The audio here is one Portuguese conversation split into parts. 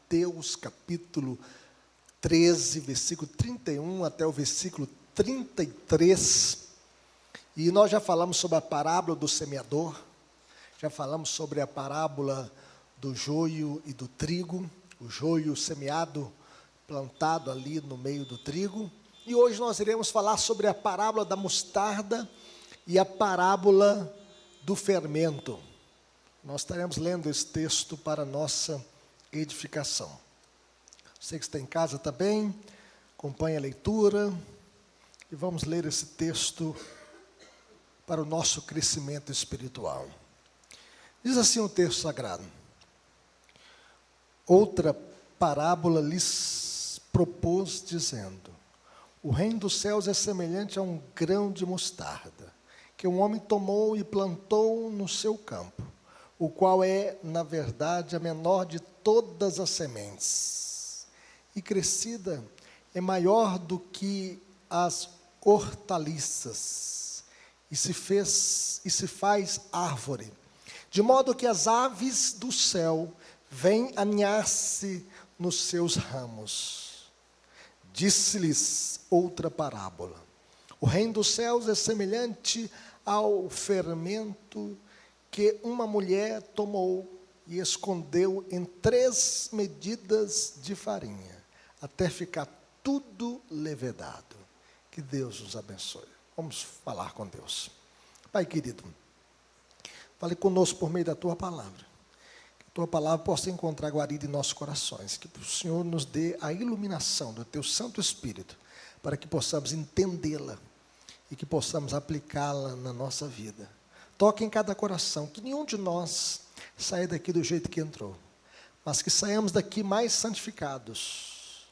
Mateus capítulo 13, versículo 31 até o versículo 33. E nós já falamos sobre a parábola do semeador, já falamos sobre a parábola do joio e do trigo, o joio semeado, plantado ali no meio do trigo. E hoje nós iremos falar sobre a parábola da mostarda e a parábola do fermento. Nós estaremos lendo esse texto para nossa edificação. Você que está em casa também, acompanhe a leitura e vamos ler esse texto para o nosso crescimento espiritual. Diz assim o texto sagrado: outra parábola lhes propôs, dizendo: o reino dos céus é semelhante a um grão de mostarda, que um homem tomou e plantou no seu campo, o qual é, na verdade, a menor de todas as sementes. E crescida é maior do que as hortaliças, e se faz árvore, de modo que as aves do céu vêm aninhar-se nos seus ramos. Disse-lhes outra parábola: o reino dos céus é semelhante ao fermento que uma mulher tomou e escondeu em 3 medidas de farinha, até ficar tudo levedado. Que Deus nos abençoe. Vamos falar com Deus. Pai querido, fale conosco por meio da Tua palavra. Que a Tua palavra possa encontrar guarida em nossos corações. Que o Senhor nos dê a iluminação do Teu Santo Espírito, para que possamos entendê-la e que possamos aplicá-la na nossa vida. Toque em cada coração, que nenhum de nós saia daqui do jeito que entrou, mas que saiamos daqui mais santificados,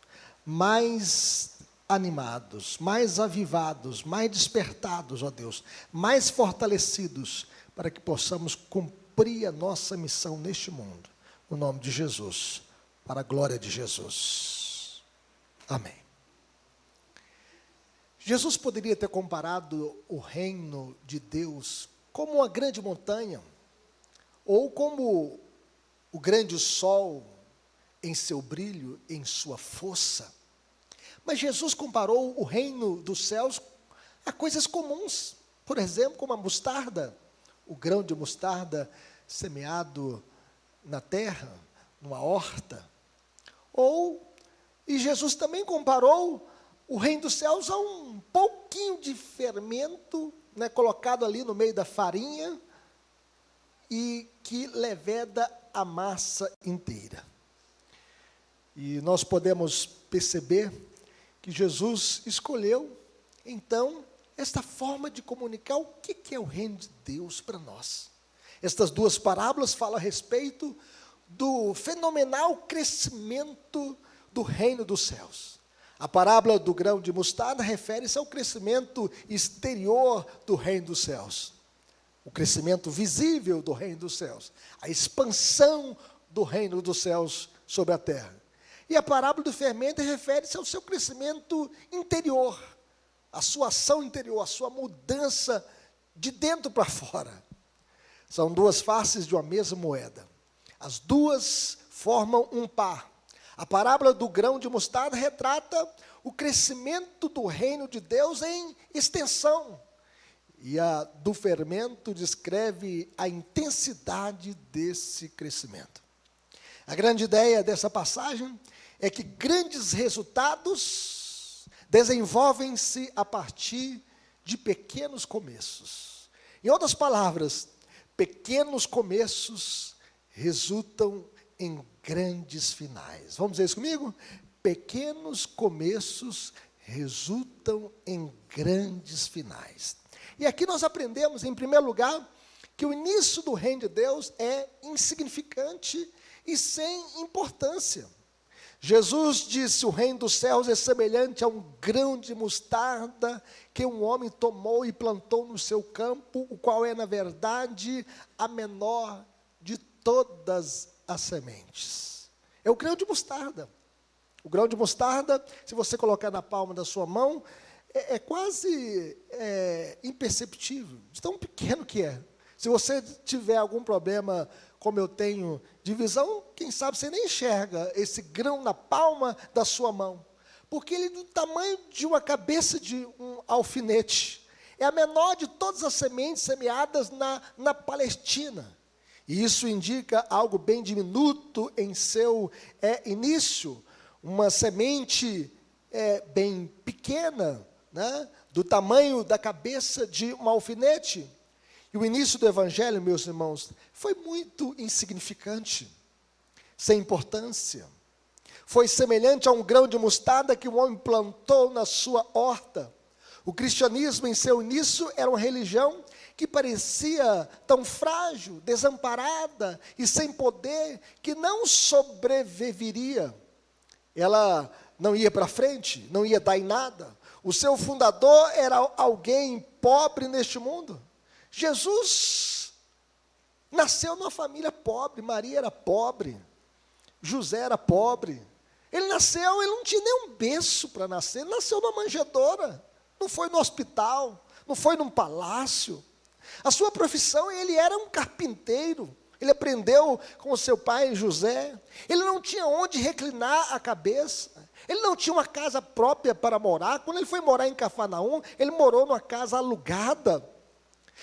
mais animados, mais avivados, mais despertados, ó Deus, mais fortalecidos, para que possamos cumprir a nossa missão neste mundo, no nome de Jesus, para a glória de Jesus. Amém. Jesus poderia ter comparado o reino de Deus como uma grande montanha, ou como o grande sol em seu brilho, em sua força. Mas Jesus comparou o reino dos céus a coisas comuns, por exemplo, como a mostarda, o grão de mostarda semeado na terra, numa horta. E Jesus também comparou o reino dos céus a um pouquinho de fermento, né, colocado ali no meio da farinha, e que leveda a massa inteira. E nós podemos perceber que Jesus escolheu, então, esta forma de comunicar o que é o reino de Deus para nós. Estas duas parábolas falam a respeito do fenomenal crescimento do reino dos céus. A parábola do grão de mostarda refere-se ao crescimento exterior do reino dos céus, o crescimento visível do reino dos céus, a expansão do reino dos céus sobre a terra. E a parábola do fermento refere-se ao seu crescimento interior, a sua ação interior, a sua mudança de dentro para fora. São duas faces de uma mesma moeda. As duas formam um par. A parábola do grão de mostarda retrata o crescimento do reino de Deus em extensão. E a do fermento descreve a intensidade desse crescimento. A grande ideia dessa passagem é que grandes resultados desenvolvem-se a partir de pequenos começos. Em outras palavras, pequenos começos resultam em grandes finais. Vamos dizer isso comigo? Pequenos começos resultam em grandes finais. E aqui nós aprendemos, em primeiro lugar, que o início do reino de Deus é insignificante e sem importância. Jesus disse: o reino dos céus é semelhante a um grão de mostarda que um homem tomou e plantou no seu campo, o qual é, na verdade, a menor de todas as sementes. É o grão de mostarda. O grão de mostarda, se você colocar na palma da sua mão, é quase imperceptível, de tão pequeno que é. Se você tiver algum problema como eu tenho de visão, quem sabe você nem enxerga esse grão na palma da sua mão. Porque ele é do tamanho de uma cabeça de um alfinete. É a menor de todas as sementes semeadas na Palestina. E isso indica algo bem diminuto em seu início. Uma semente bem pequena, né, do tamanho da cabeça de um alfinete. E o início do Evangelho, meus irmãos, foi muito insignificante, sem importância. Foi semelhante a um grão de mostarda que um homem plantou na sua horta. O cristianismo, em seu início, era uma religião que parecia tão frágil, desamparada e sem poder, que não sobreviveria. Ela não ia para frente, não ia dar em nada. O seu fundador era alguém pobre neste mundo. Jesus nasceu numa família pobre, Maria era pobre, José era pobre. Ele não tinha nem um berço para nascer, ele nasceu numa manjedoura, não foi no hospital, não foi num palácio. A sua profissão, ele era um carpinteiro, ele aprendeu com o seu pai José, ele não tinha onde reclinar a cabeça, ele não tinha uma casa própria para morar. Quando ele foi morar em Cafarnaum, ele morou numa casa alugada.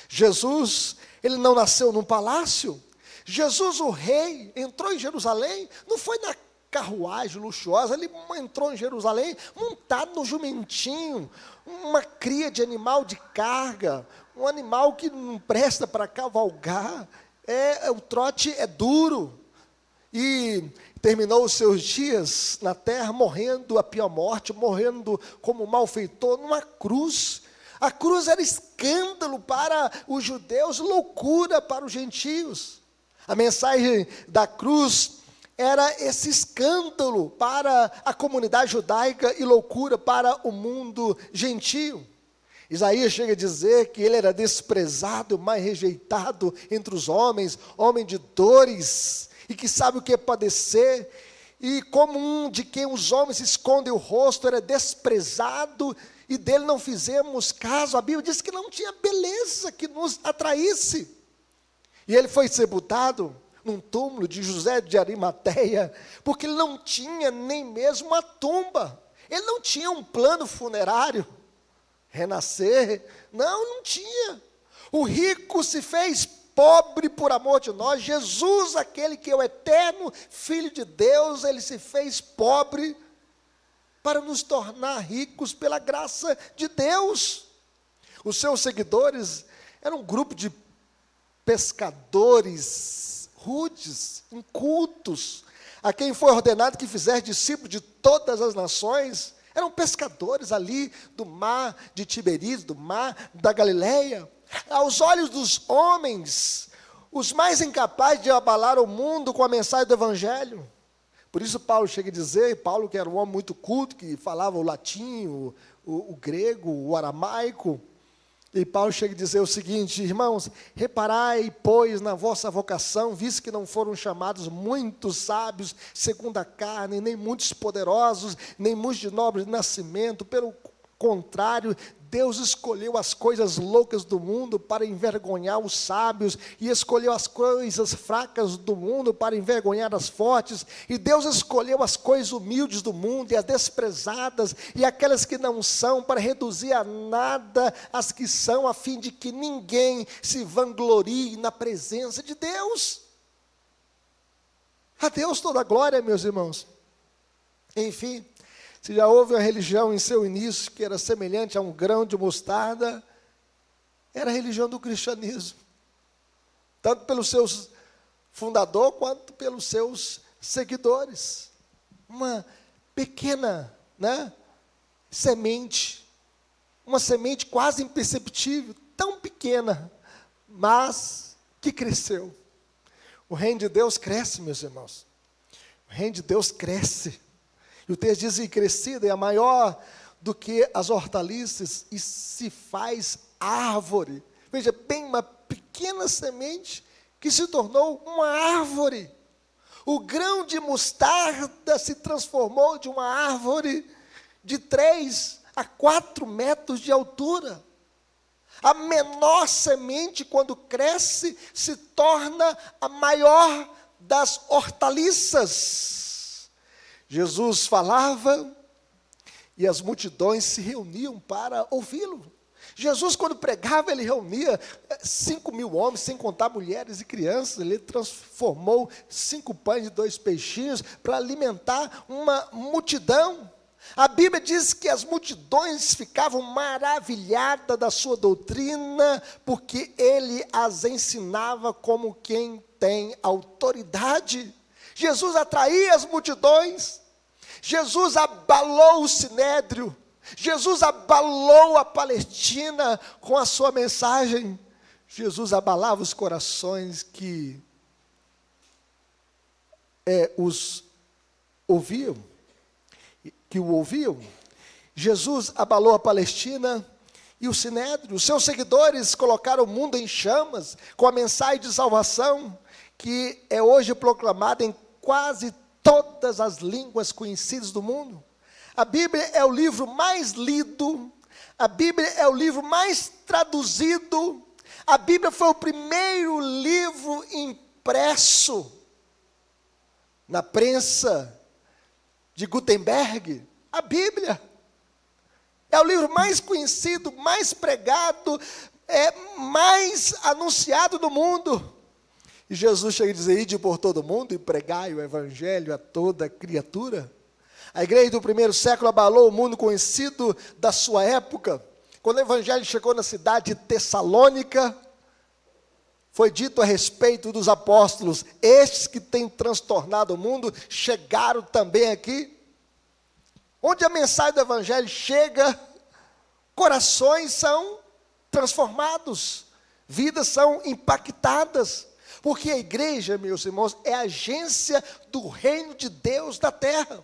Jesus, ele não nasceu num palácio. Jesus, o rei, entrou em Jerusalém, não foi na carruagem luxuosa, ele entrou em Jerusalém montado no jumentinho, uma cria de animal de carga, um animal que não presta para cavalgar, o trote é duro, e terminou os seus dias na terra morrendo a pior morte, morrendo como malfeitor numa cruz. A cruz era escândalo para os judeus, loucura para os gentios. A mensagem da cruz era esse escândalo para a comunidade judaica e loucura para o mundo gentio. Isaías chega a dizer que ele era desprezado, mais rejeitado entre os homens, homem de dores, e que sabe o que é padecer, e como um de quem os homens escondem o rosto, era desprezado, e dele não fizemos caso. A Bíblia diz que não tinha beleza que nos atraísse. E ele foi sepultado num túmulo de José de Arimateia, porque ele não tinha nem mesmo uma tumba, ele não tinha um plano funerário, renascer, não tinha. O rico se fez pobre por amor de nós. Jesus, aquele que é o eterno Filho de Deus, ele se fez pobre para nos tornar ricos pela graça de Deus. Os seus seguidores eram um grupo de pescadores rudes, incultos, a quem foi ordenado que fizesse discípulos de todas as nações. Eram pescadores ali do mar de Tiberíades, do mar da Galileia. Aos olhos dos homens, os mais incapazes de abalar o mundo com a mensagem do Evangelho. Por isso Paulo chega a dizer, Paulo que era um homem muito culto, que falava o latim, o grego, o aramaico, e Paulo chega a dizer o seguinte: irmãos, reparai, pois, na vossa vocação, visto que não foram chamados muitos sábios segundo a carne, nem muitos poderosos, nem muitos de nobre nascimento, pelo contrário, Deus escolheu as coisas loucas do mundo para envergonhar os sábios, e escolheu as coisas fracas do mundo para envergonhar as fortes, e Deus escolheu as coisas humildes do mundo, e as desprezadas, e aquelas que não são, para reduzir a nada as que são, a fim de que ninguém se vanglorie na presença de Deus. A Deus toda a glória, meus irmãos. Enfim, se já houve uma religião em seu início que era semelhante a um grão de mostarda, era a religião do cristianismo. Tanto pelo seu fundador, quanto pelos seus seguidores. Uma pequena, semente. Uma semente quase imperceptível, tão pequena, mas que cresceu. O reino de Deus cresce, meus irmãos. O reino de Deus cresce. E o texto diz que crescida é maior do que as hortaliças e se faz árvore. Veja, bem, uma pequena semente que se tornou uma árvore. O grão de mostarda se transformou de uma árvore de 3 a 4 metros de altura. A menor semente, quando cresce, se torna a maior das hortaliças. Jesus falava e as multidões se reuniam para ouvi-lo. Jesus, quando pregava, ele reunia 5.000 homens, sem contar mulheres e crianças. Ele transformou 5 pães e 2 peixinhos para alimentar uma multidão. A Bíblia diz que as multidões ficavam maravilhadas da sua doutrina, porque ele as ensinava como quem tem autoridade. Jesus atraía as multidões, Jesus abalou o sinédrio, Jesus abalou a Palestina com a sua mensagem. Jesus abalava os corações que os ouviam, que o ouviam. Jesus abalou a Palestina e o sinédrio. Os seus seguidores colocaram o mundo em chamas com a mensagem de salvação, que é hoje proclamada em quase todas as línguas conhecidas do mundo. A Bíblia é o livro mais lido, a Bíblia é o livro mais traduzido, a Bíblia foi o primeiro livro impresso na prensa de Gutenberg. A Bíblia é o livro mais conhecido, mais pregado, mais anunciado do mundo. E Jesus chega a dizer: ide por todo o mundo e pregai o evangelho a toda criatura. A igreja do primeiro século abalou o mundo conhecido da sua época. Quando o evangelho chegou na cidade de Tessalônica, foi dito a respeito dos apóstolos: estes que têm transtornado o mundo, chegaram também aqui. Onde a mensagem do evangelho chega, corações são transformados, vidas são impactadas, porque a igreja, meus irmãos, é a agência do reino de Deus na terra.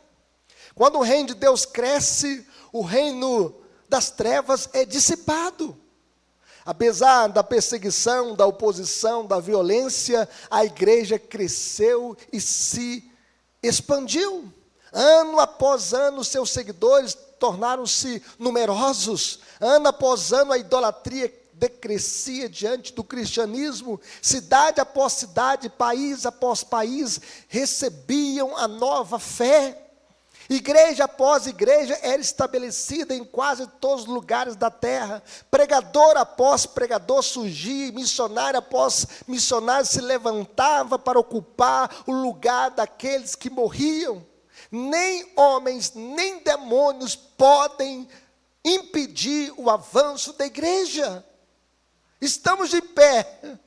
Quando o reino de Deus cresce, o reino das trevas é dissipado. Apesar da perseguição, da oposição, da violência, a igreja cresceu e se expandiu. Ano após ano, seus seguidores tornaram-se numerosos. Ano após ano, a idolatria decrescia diante do cristianismo. Cidade após cidade, país após país, recebiam a nova fé. Igreja após igreja era estabelecida em quase todos os lugares da terra. Pregador após pregador surgia, missionário após missionário se levantava para ocupar o lugar daqueles que morriam. Nem homens, nem demônios podem impedir o avanço da igreja. Estamos de pé,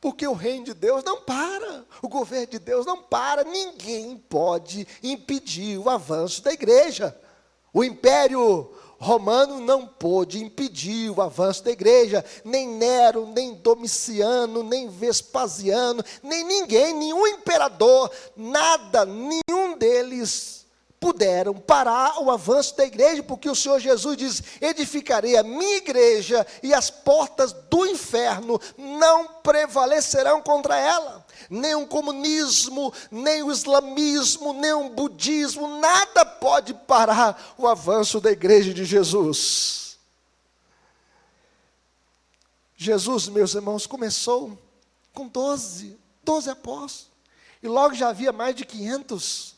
porque o reino de Deus não para, o governo de Deus não para, ninguém pode impedir o avanço da igreja. O Império Romano não pôde impedir o avanço da igreja, nem Nero, nem Domiciano, nem Vespasiano, nem ninguém, nenhum imperador, nada, nenhum deles puderam parar o avanço da igreja, porque o Senhor Jesus diz: edificarei a minha igreja e as portas do inferno não prevalecerão contra ela. Nem o comunismo, nem o islamismo, nem o budismo, nada pode parar o avanço da igreja de Jesus. Jesus, meus irmãos, começou com 12 apóstolos, e logo já havia mais de 500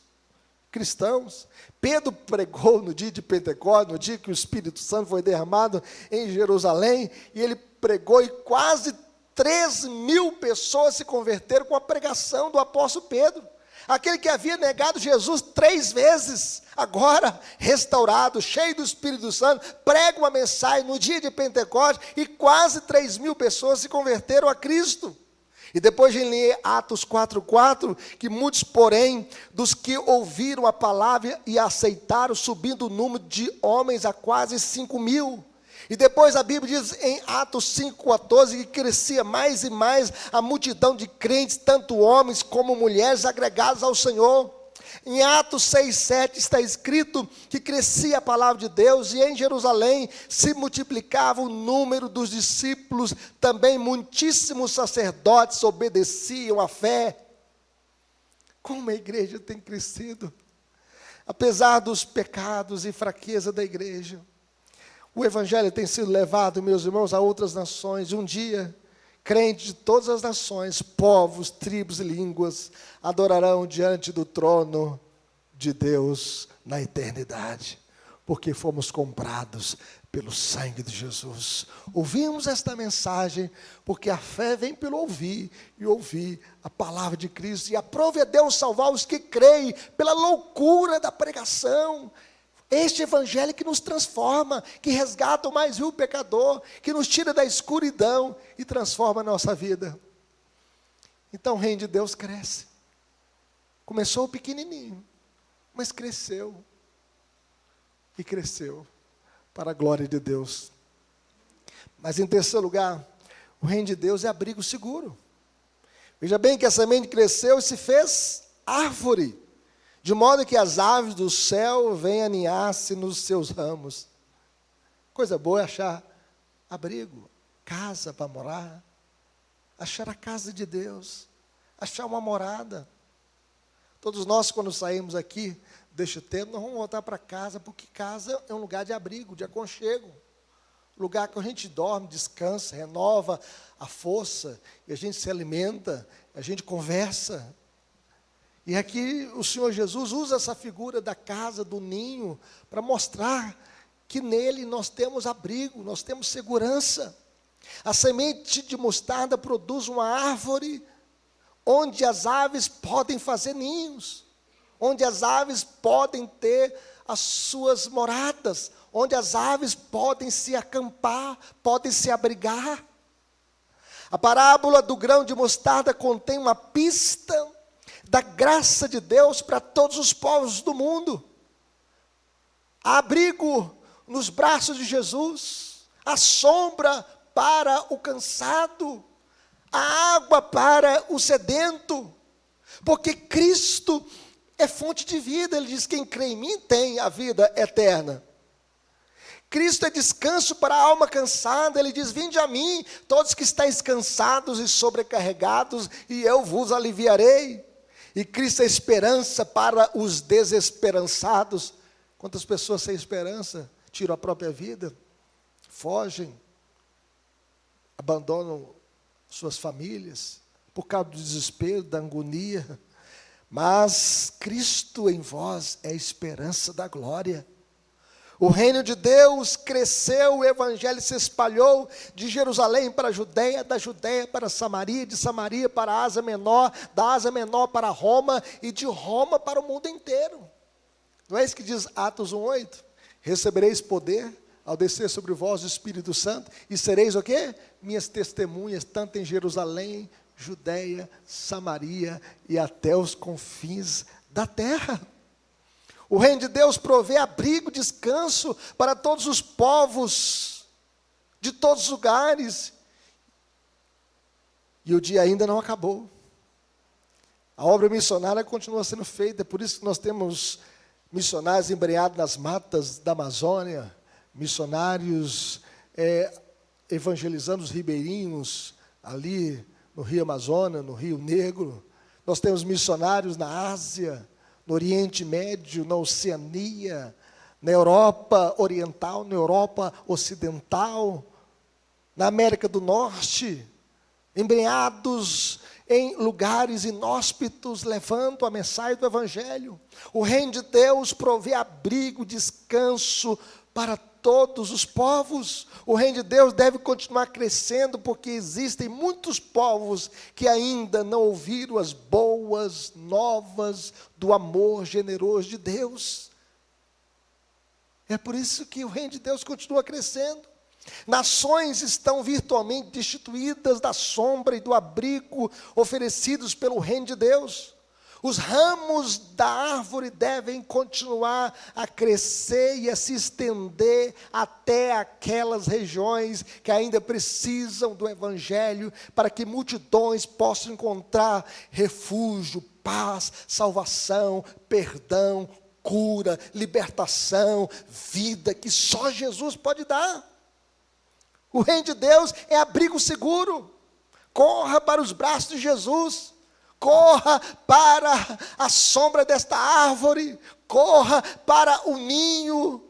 cristãos. Pedro pregou no dia de Pentecostes, no dia que o Espírito Santo foi derramado em Jerusalém, e ele pregou e quase 3.000 pessoas se converteram com a pregação do apóstolo Pedro. Aquele que havia negado Jesus 3 vezes, agora restaurado, cheio do Espírito Santo, prega uma mensagem no dia de Pentecostes e quase 3.000 pessoas se converteram a Cristo. E depois de ler Atos 4:4, que muitos, porém, dos que ouviram a palavra e a aceitaram, subindo o número de homens a quase 5.000. E depois a Bíblia diz em Atos 5:14, que crescia mais e mais a multidão de crentes, tanto homens como mulheres, agregados ao Senhor. Em Atos 6:7 está escrito que crescia a palavra de Deus, e em Jerusalém se multiplicava o número dos discípulos, também muitíssimos sacerdotes obedeciam à fé. Como a igreja tem crescido, apesar dos pecados e fraqueza da igreja. o evangelho tem sido levado, meus irmãos, a outras nações. Um dia, crentes de todas as nações, povos, tribos e línguas, adorarão diante do trono de Deus na eternidade, porque fomos comprados pelo sangue de Jesus. Ouvimos esta mensagem, porque a fé vem pelo ouvir, e ouvir a palavra de Cristo. E aprove a Deus salvar os que creem, pela loucura da pregação. Este evangelho que nos transforma, que resgata o mais vil pecador, que nos tira da escuridão e transforma a nossa vida. Então o reino de Deus cresce. Começou pequenininho, mas cresceu. E cresceu para a glória de Deus. Mas em terceiro lugar, o reino de Deus é abrigo seguro. Veja bem que a semente cresceu e se fez árvore, de modo que as aves do céu vêm aninhar-se nos seus ramos. Coisa boa é achar abrigo, casa para morar, achar a casa de Deus, achar uma morada. Todos nós, quando saímos aqui deste tempo, nós vamos voltar para casa, porque casa é um lugar de abrigo, de aconchego. Lugar que a gente dorme, descansa, renova a força, e a gente se alimenta, a gente conversa. E aqui o Senhor Jesus usa essa figura da casa, do ninho, para mostrar que nele nós temos abrigo, nós temos segurança. A semente de mostarda produz uma árvore onde as aves podem fazer ninhos, onde as aves podem ter as suas moradas, onde as aves podem se acampar, podem se abrigar. A parábola do grão de mostarda contém uma pista da graça de Deus para todos os povos do mundo. Há abrigo nos braços de Jesus, há sombra para o cansado, há água para o sedento, porque Cristo é fonte de vida. Ele diz: quem crê em mim tem a vida eterna. Cristo é descanso para a alma cansada. Ele diz: vinde a mim, todos que estáis cansados e sobrecarregados, e eu vos aliviarei. E Cristo é esperança para os desesperançados. Quantas pessoas sem esperança tiram a própria vida, fogem, abandonam suas famílias, por causa do desespero, da agonia. Mas Cristo em vós é a esperança da glória. O reino de Deus cresceu, o evangelho se espalhou de Jerusalém para a Judeia, da Judeia para Samaria, de Samaria para a Ásia Menor, da Ásia Menor para Roma, e de Roma para o mundo inteiro. Não é isso que diz Atos 1:8? Recebereis poder ao descer sobre vós o Espírito Santo, e sereis o quê? Minhas testemunhas, tanto em Jerusalém, Judeia, Samaria e até os confins da terra. O reino de Deus provê abrigo, descanso para todos os povos, de todos os lugares. E o dia ainda não acabou. A obra missionária continua sendo feita, por isso que nós temos missionários embrenhados nas matas da Amazônia, missionários evangelizando os ribeirinhos ali no Rio Amazonas, no Rio Negro. Nós temos missionários na Ásia, no Oriente Médio, na Oceania, na Europa Oriental, na Europa Ocidental, na América do Norte, embrenhados em lugares inóspitos, levando a mensagem do Evangelho. O reino de Deus provê abrigo, descanso para todos os povos. O reino de Deus deve continuar crescendo, porque existem muitos povos que ainda não ouviram as boas novas do amor generoso de Deus. É por isso que o reino de Deus continua crescendo. Nações estão virtualmente destituídas da sombra e do abrigo oferecidos pelo reino de Deus. Os ramos da árvore devem continuar a crescer e a se estender até aquelas regiões que ainda precisam do Evangelho, para que multidões possam encontrar refúgio, paz, salvação, perdão, cura, libertação, vida que só Jesus pode dar. O reino de Deus é abrigo seguro. Corra para os braços de Jesus. Corra para a sombra desta árvore. Corra para o ninho.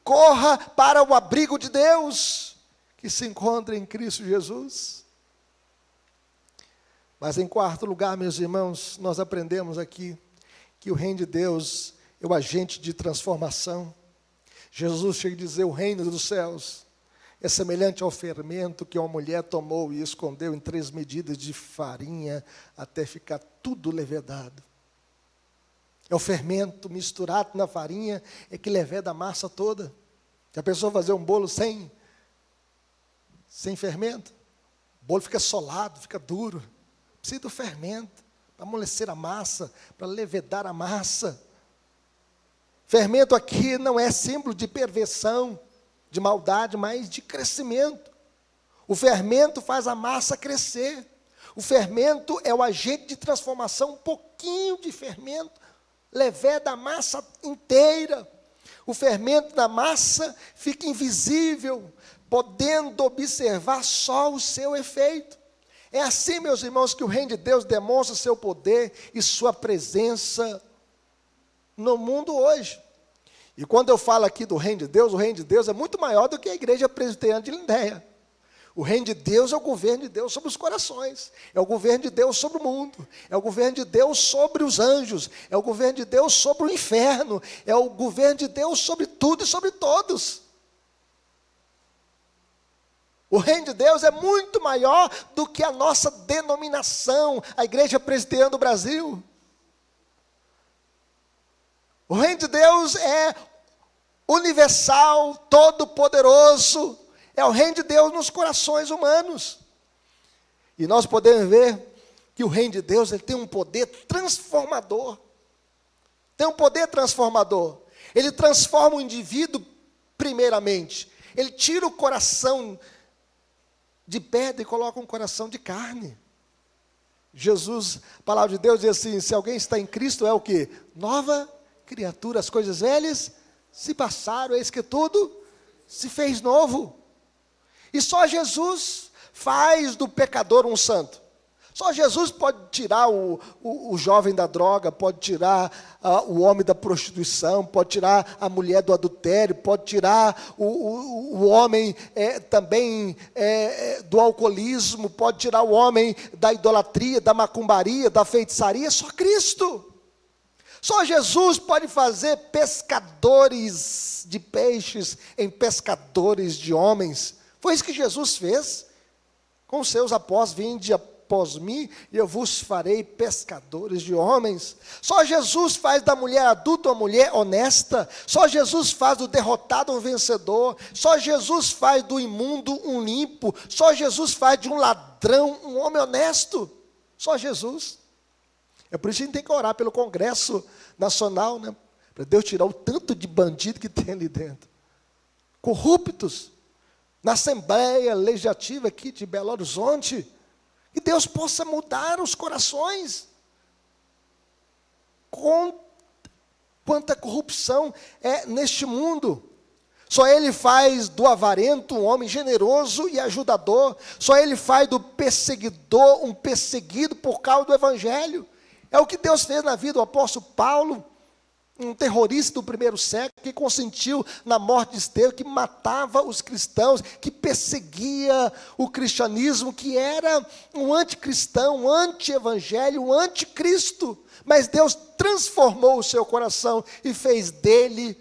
corra para o abrigo de Deus, que se encontra em Cristo Jesus. Mas em quarto lugar, meus irmãos, nós aprendemos aqui que o reino de Deus é o agente de transformação. Jesus chega a dizer: o reino dos céus é semelhante ao fermento que uma mulher tomou e escondeu em 3 medidas de farinha até ficar tudo levedado. É o fermento misturado na farinha é que leveda a massa toda. Se a pessoa fazer um bolo sem fermento, o bolo fica solado, fica duro. Precisa do fermento para amolecer a massa, para levedar a massa. Fermento aqui não é símbolo de perversão, de maldade, mas de crescimento. O fermento faz a massa crescer. O fermento é o agente de transformação. Um pouquinho de fermento leveda a massa inteira. O fermento da massa fica invisível, podendo observar só o seu efeito. É assim, meus irmãos, que o reino de Deus demonstra seu poder e sua presença no mundo hoje. E quando eu falo aqui do reino de Deus, o reino de Deus é muito maior do que a igreja presbiteriana de Lindéia. O reino de Deus é o governo de Deus sobre os corações, é o governo de Deus sobre o mundo, é o governo de Deus sobre os anjos, é o governo de Deus sobre o inferno, é o governo de Deus sobre tudo e sobre todos. O reino de Deus é muito maior do que a nossa denominação, a Igreja Presbiteriana do Brasil. O reino de Deus é universal, todo-poderoso, é o reino de Deus nos corações humanos. E nós podemos ver que o reino de Deus ele tem um poder transformador. Tem um poder transformador. Ele transforma o indivíduo primeiramente. Ele tira o coração de pedra e coloca um coração de carne. Jesus, a palavra de Deus diz assim: se alguém está em Cristo é o quê? Nova criatura, as coisas velhas se passaram, eis que tudo se fez novo. E só Jesus faz do pecador um santo. Só Jesus pode tirar o jovem da droga, pode tirar o homem da prostituição, pode tirar a mulher do adultério, pode tirar o homem também do alcoolismo, pode tirar o homem da idolatria, da macumbaria, da feitiçaria. Só Cristo. Só Jesus pode fazer pescadores de peixes em pescadores de homens. Foi isso que Jesus fez com os seus apóstolos: vinde após mim e eu vos farei pescadores de homens. Só Jesus faz da mulher adulta uma mulher honesta. Só Jesus faz do derrotado um vencedor. Só Jesus faz do imundo um limpo. Só Jesus faz de um ladrão um homem honesto. Só Jesus. É por isso que a gente tem que orar pelo Congresso Nacional, né? Para Deus tirar o tanto de bandido que tem ali dentro. Corruptos. Na Assembleia Legislativa aqui de Belo Horizonte. Que Deus possa mudar os corações. Quanta corrupção é neste mundo. Só Ele faz do avarento um homem generoso e ajudador. Só Ele faz do perseguidor um perseguido por causa do Evangelho. É o que Deus fez na vida do apóstolo Paulo, um terrorista do primeiro século, que consentiu na morte de Estevão, que matava os cristãos, que perseguia o cristianismo, que era um anticristão, um anti-evangelho, um anticristo. Mas Deus transformou o seu coração e fez dele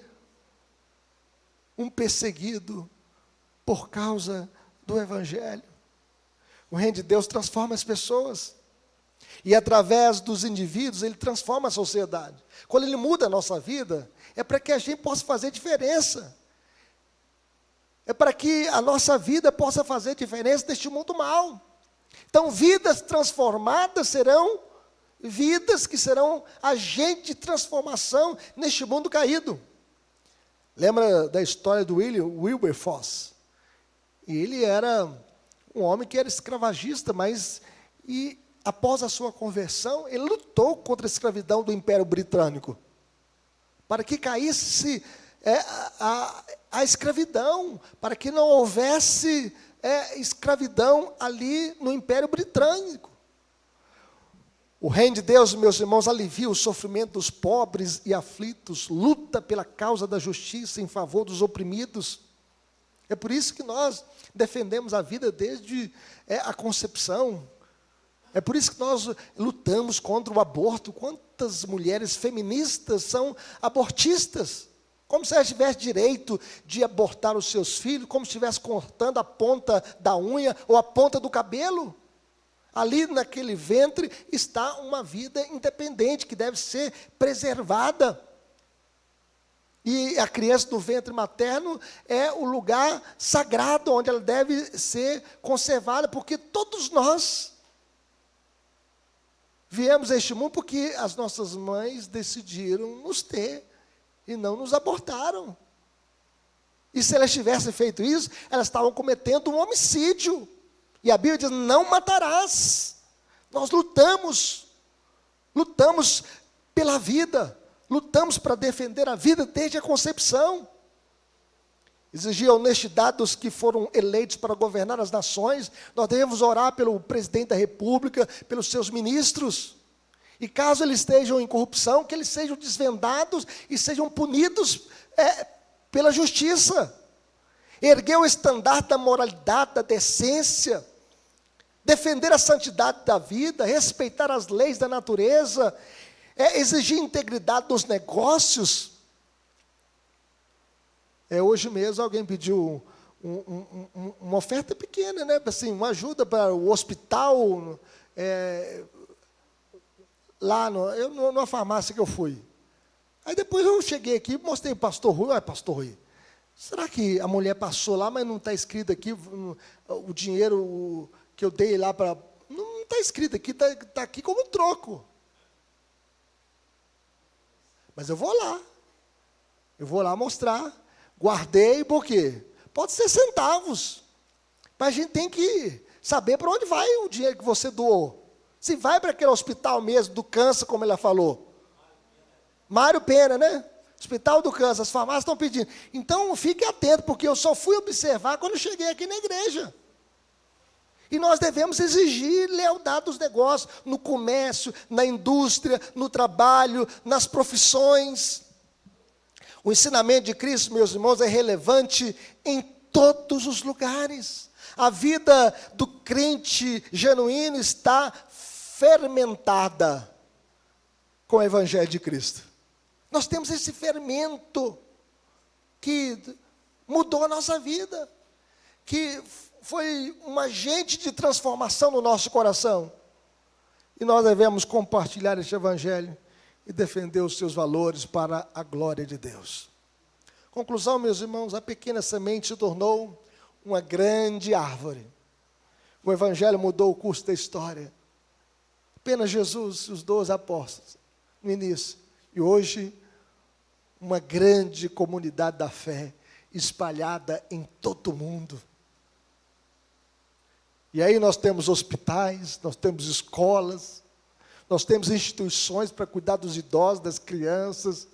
um perseguido por causa do evangelho. O reino de Deus transforma as pessoas. E através dos indivíduos, ele transforma a sociedade. Quando ele muda a nossa vida, é para que a gente possa fazer diferença. É para que a nossa vida possa fazer diferença neste mundo mal. Então, vidas transformadas serão vidas que serão agentes de transformação neste mundo caído. Lembra da história do Wilberforce? E ele era um homem que era escravagista, mas após a sua conversão, ele lutou contra a escravidão do Império Britânico, para que caísse a escravidão, para que não houvesse escravidão ali no Império Britânico. O reino de Deus, meus irmãos, alivia o sofrimento dos pobres e aflitos, luta pela causa da justiça em favor dos oprimidos. É por isso que nós defendemos a vida desde a concepção. É por isso que nós lutamos contra o aborto. Quantas mulheres feministas são abortistas? Como se elas tivessem direito de abortar os seus filhos, como se estivesse cortando a ponta da unha ou a ponta do cabelo. Ali naquele ventre está uma vida independente que deve ser preservada. E a criança do ventre materno é o lugar sagrado onde ela deve ser conservada, porque todos nós viemos a este mundo porque as nossas mães decidiram nos ter e não nos abortaram. E se elas tivessem feito isso, elas estavam cometendo um homicídio. E a Bíblia diz, não matarás. Nós lutamos pela vida, lutamos para defender a vida desde a concepção. Exigir a honestidade dos que foram eleitos para governar as nações. Nós devemos orar pelo presidente da república, pelos seus ministros. E caso eles estejam em corrupção, que eles sejam desvendados e sejam punidos pela justiça. Erguer o estandarte da moralidade, da decência, defender a santidade da vida, respeitar as leis da natureza, exigir integridade nos negócios. Hoje mesmo alguém pediu uma oferta pequena, né? Assim, uma ajuda para o hospital, lá numa farmácia que eu fui. Aí depois eu cheguei aqui e mostrei para o pastor Rui. Olha, pastor Rui, será que a mulher passou lá, mas não está escrito aqui o dinheiro que eu dei lá para... Não está escrito aqui, está aqui como troco. Mas eu vou lá mostrar. Guardei, por quê? Pode ser centavos. Mas a gente tem que saber para onde vai o dinheiro que você doou. Se vai para aquele hospital mesmo, do câncer, como ela falou. Mário Pena, né? Hospital do Câncer, as farmácias estão pedindo. Então, fique atento, porque eu só fui observar quando cheguei aqui na igreja. E nós devemos exigir lealdade dos negócios, no comércio, na indústria, no trabalho, nas profissões. O ensinamento de Cristo, meus irmãos, é relevante em todos os lugares. A vida do crente genuíno está fermentada com o Evangelho de Cristo. Nós temos esse fermento que mudou a nossa vida, que foi um agente de transformação no nosso coração. E nós devemos compartilhar este Evangelho e defender os seus valores para a glória de Deus. Conclusão, meus irmãos, a pequena semente se tornou uma grande árvore. O Evangelho mudou o curso da história. Apenas Jesus e os 12 apóstolos, no início. E hoje, uma grande comunidade da fé, espalhada em todo o mundo. E aí nós temos hospitais, nós temos escolas, nós temos instituições para cuidar dos idosos, das crianças.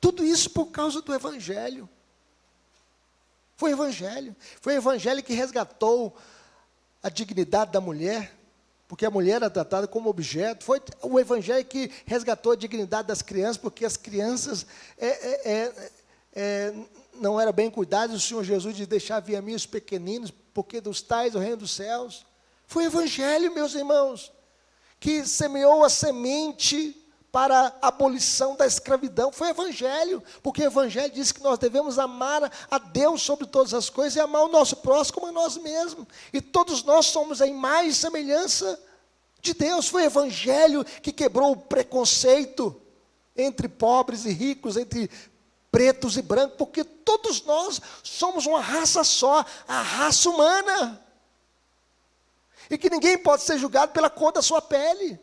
Tudo isso por causa do Evangelho. Foi o Evangelho que resgatou a dignidade da mulher, porque a mulher era tratada como objeto. Foi o Evangelho que resgatou a dignidade das crianças, porque as crianças não eram bem cuidadas. O Senhor Jesus disse, deixar vir a mim os pequeninos, porque dos tais é o reino dos céus. Foi o Evangelho, meus irmãos, que semeou a semente para a abolição da escravidão. Foi o Evangelho, porque o Evangelho diz que nós devemos amar a Deus sobre todas as coisas e amar o nosso próximo como a nós mesmos. E todos nós somos a imagem e semelhança de Deus. Foi o Evangelho que quebrou o preconceito entre pobres e ricos, entre pretos e brancos, porque todos nós somos uma raça só, a raça humana. E que ninguém pode ser julgado pela cor da sua pele,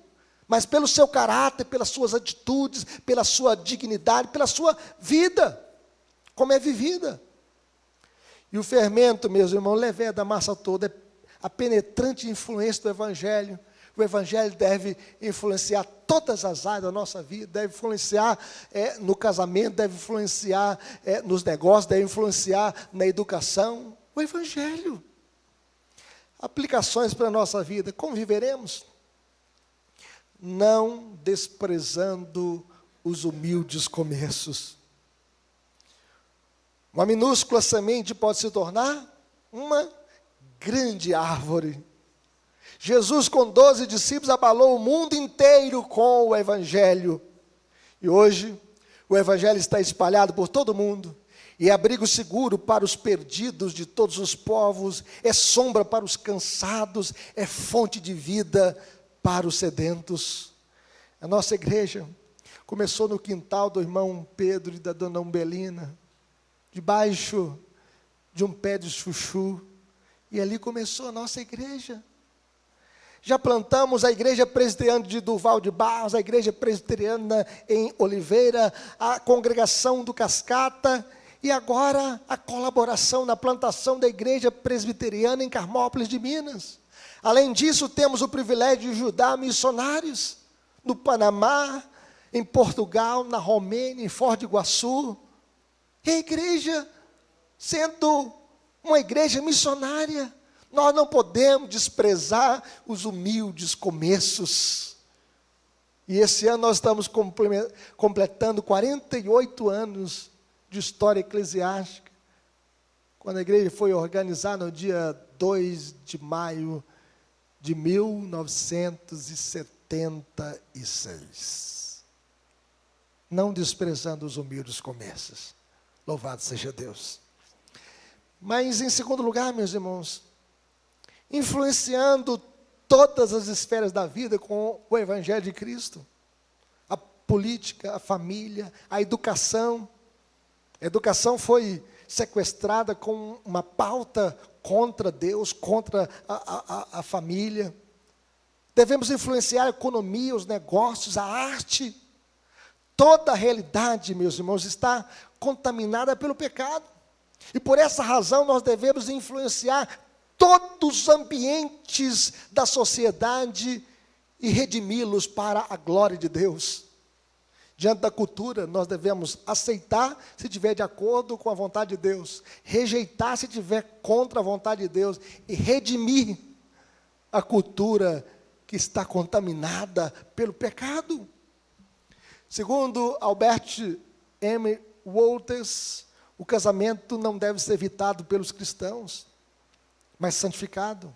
mas pelo seu caráter, pelas suas atitudes, pela sua dignidade, pela sua vida, como é vivida. E o fermento, meus irmãos, leveda a massa toda, é a penetrante influência do Evangelho. O Evangelho deve influenciar todas as áreas da nossa vida, deve influenciar no casamento, deve influenciar nos negócios, deve influenciar na educação. O Evangelho. Aplicações para a nossa vida. Como viveremos? não desprezando os humildes começos. Uma minúscula semente pode se tornar uma grande árvore. Jesus, com 12 discípulos, abalou o mundo inteiro com o Evangelho. E hoje, o Evangelho está espalhado por todo o mundo. E é abrigo seguro para os perdidos de todos os povos, é sombra para os cansados, é fonte de vida para os sedentos. A nossa igreja começou no quintal do irmão Pedro e da dona Umbelina, debaixo de um pé de chuchu, e ali começou a nossa igreja. Já plantamos a igreja presbiteriana de Durval de Barros, a igreja presbiteriana em Oliveira, a congregação do Cascata, e agora a colaboração na plantação da igreja presbiteriana em Carmópolis de Minas. Além disso, temos o privilégio de ajudar missionários no Panamá, em Portugal, na Romênia, em Foz do Iguaçu. E a igreja, sendo uma igreja missionária, nós não podemos desprezar os humildes começos. E esse ano nós estamos completando 48 anos de história eclesiástica, quando a igreja foi organizada no dia 2 de maio de 1976. Não desprezando os humildes começos. Louvado seja Deus. Mas, em segundo lugar, meus irmãos, influenciando todas as esferas da vida com o Evangelho de Cristo. A política, a família, a educação. A educação foi sequestrada com uma pauta contra Deus, contra a família. Devemos influenciar a economia, os negócios, a arte. Toda a realidade, meus irmãos, está contaminada pelo pecado. E por essa razão nós devemos influenciar todos os ambientes da sociedade e redimi-los para a glória de Deus. Diante da cultura, nós devemos aceitar se estiver de acordo com a vontade de Deus, rejeitar se estiver contra a vontade de Deus e redimir a cultura que está contaminada pelo pecado. Segundo Albert M. Wolters, o casamento não deve ser evitado pelos cristãos, mas santificado.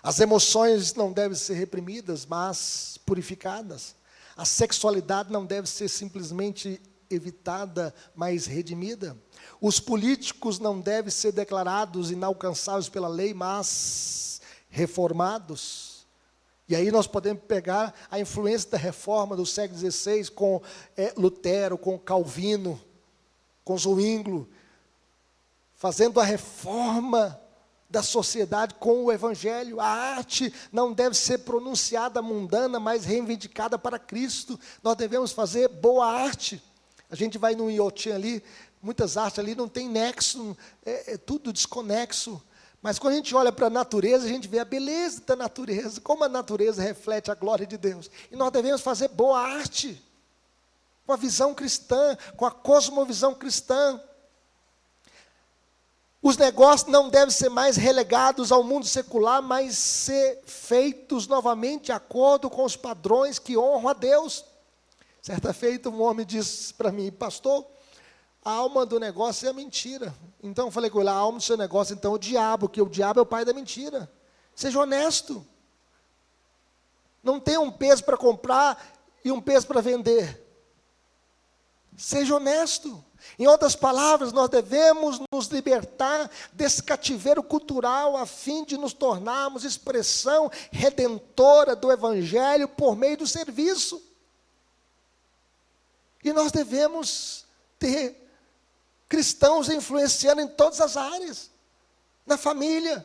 As emoções não devem ser reprimidas, mas purificadas. A sexualidade não deve ser simplesmente evitada, mas redimida. Os políticos não devem ser declarados inalcançáveis pela lei, mas reformados. E aí nós podemos pegar a influência da reforma do século XVI com Lutero, com Calvino, com Zwinglio, fazendo a reforma da sociedade com o Evangelho. A arte não deve ser pronunciada mundana, mas reivindicada para Cristo. Nós devemos fazer boa arte. A gente vai no Iotim ali, muitas artes ali não tem nexo, é tudo desconexo. Mas quando a gente olha para a natureza, a gente vê a beleza da natureza, como a natureza reflete a glória de Deus. E nós devemos fazer boa arte, com a visão cristã, com a cosmovisão cristã. Os negócios não devem ser mais relegados ao mundo secular, mas ser feitos novamente de acordo com os padrões que honram a Deus. Certa feita, um homem disse para mim: pastor, a alma do negócio é a mentira. Então eu falei com ele: a alma do seu negócio então é o diabo, que o diabo é o pai da mentira. Seja honesto. Não tenha um peso para comprar e um peso para vender. Seja honesto. Em outras palavras, nós devemos nos libertar desse cativeiro cultural a fim de nos tornarmos expressão redentora do Evangelho por meio do serviço. E nós devemos ter cristãos influenciando em todas as áreas. Na família.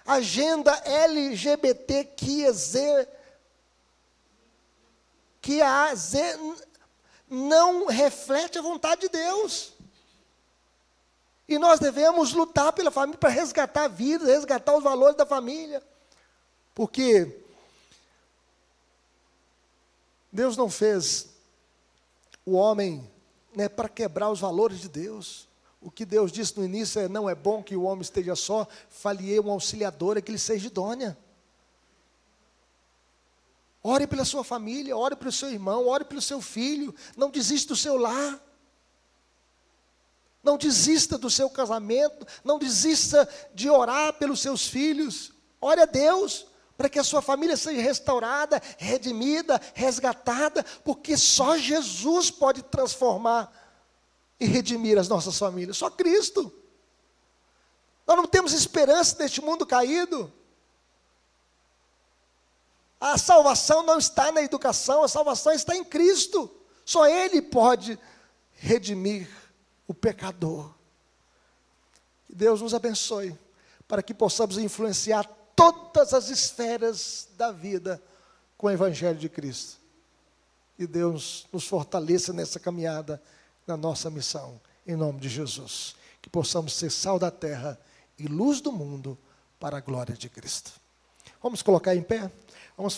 Agenda LGBTQIAZ não reflete a vontade de Deus. E nós devemos lutar pela família para resgatar a vida, resgatar os valores da família. Porque Deus não fez o homem para quebrar os valores de Deus. O que Deus disse no início não é bom que o homem esteja só, fale-lhe uma auxiliadora que lhe seja idônea. Ore pela sua família, ore pelo seu irmão, ore pelo seu filho. Não desista do seu lar. Não desista do seu casamento. Não desista de orar pelos seus filhos. Ore a Deus para que a sua família seja restaurada, redimida, resgatada, porque só Jesus pode transformar e redimir as nossas famílias. Só Cristo. Nós não temos esperança neste mundo caído. A salvação não está na educação, a salvação está em Cristo. Só Ele pode redimir o pecador. Que Deus nos abençoe, para que possamos influenciar todas as esferas da vida com o Evangelho de Cristo. E Deus nos fortaleça nessa caminhada, na nossa missão, em nome de Jesus. Que possamos ser sal da terra e luz do mundo, para a glória de Cristo. Vamos colocar em pé? Vamos